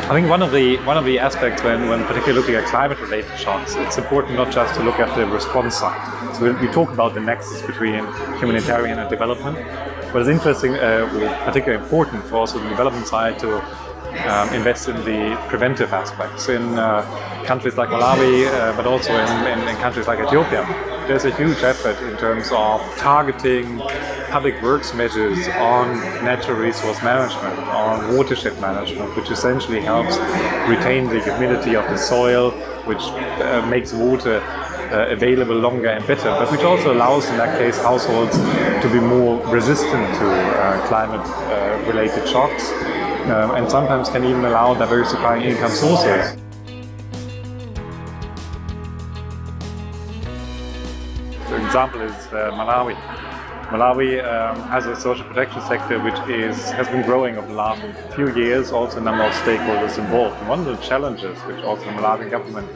I think one of the aspects when particularly looking at climate-related shocks, it's important not just to look at the response side. So we talk about the nexus between humanitarian and development, but it's interesting, particularly important for also the development side to invest in the preventive aspects in countries like Malawi, but also in countries like Ethiopia. There's a huge effort in terms of targeting public works measures on natural resource management, on watershed management, which essentially helps retain the humidity of the soil, which makes water available longer and better, but which also allows, in that case, households to be more resistant to climate-related shocks, and sometimes can even allow diversifying income sources. The example is Malawi. Malawi has a social protection sector which has been growing over the last few years, also a number of stakeholders involved. And one of the challenges which also the Malawian government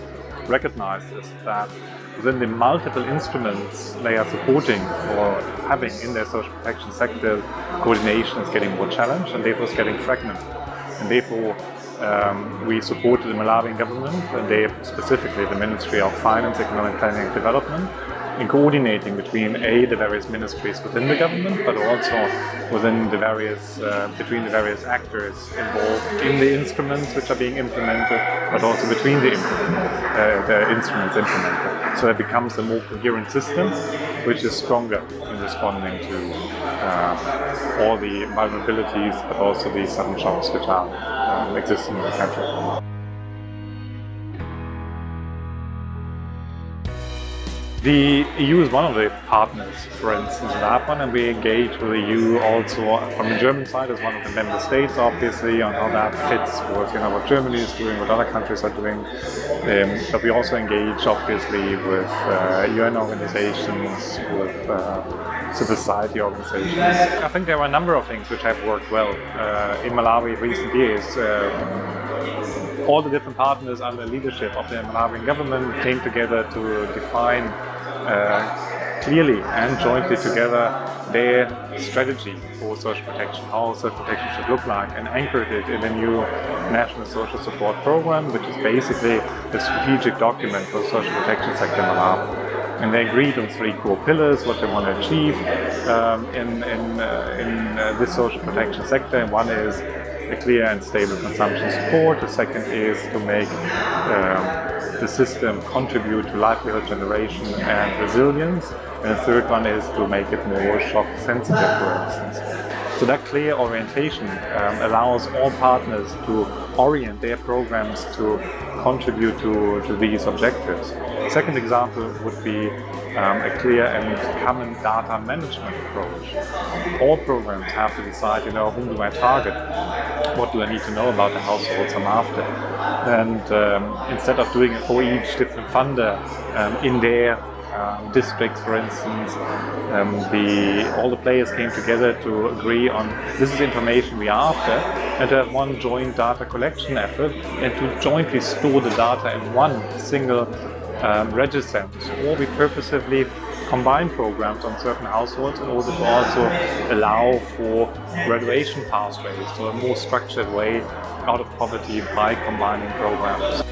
recognizes that within the multiple instruments they are supporting or having in their social protection sector, coordination is getting more challenged and therefore it's getting fragmented. And therefore we supported the Malawian government, and they specifically the Ministry of Finance, Economic Planning and Development, in coordinating between the various ministries within the government, but also within the various between the various actors involved in the instruments which are being implemented, but also between the instruments implemented. So it becomes a more coherent system, which is stronger in responding to all the vulnerabilities, but also the sudden shocks which are existing in the country. The EU is one of the partners, for instance, in that one, and we engage with the EU also from the German side as one of the member states, obviously, on how that fits with what Germany is doing, what other countries are doing. But we also engage, obviously, with UN organizations, with civil society organizations. I think there are a number of things which have worked well in Malawi in recent years. All the different partners under the leadership of the Malawian government came together to define clearly and jointly together their strategy for social protection, how social protection should look like, and anchored it in a new national social support program, which is basically the strategic document for the social protection sector in Malawi. And they agreed on 3 core pillars, what they want to achieve in this social protection sector. And one is a clear and stable consumption support. The second is to make the system contribute to livelihood generation and resilience. And the third one is to make it more shock sensitive, for instance. So that clear orientation allows all partners to orient their programs to contribute to these objectives. The second example would be a clear and common data management approach. All programs have to decide, whom do I target? What do I need to know about the households I'm after? And instead of doing it for each different funder in their districts, for instance, all the players came together to agree on this is information we are after, and to have one joint data collection effort and to jointly store the data in one single register. Or we purposefully combine programs on certain households in order to also allow for graduation pathways, so a more structured way out of poverty by combining programs.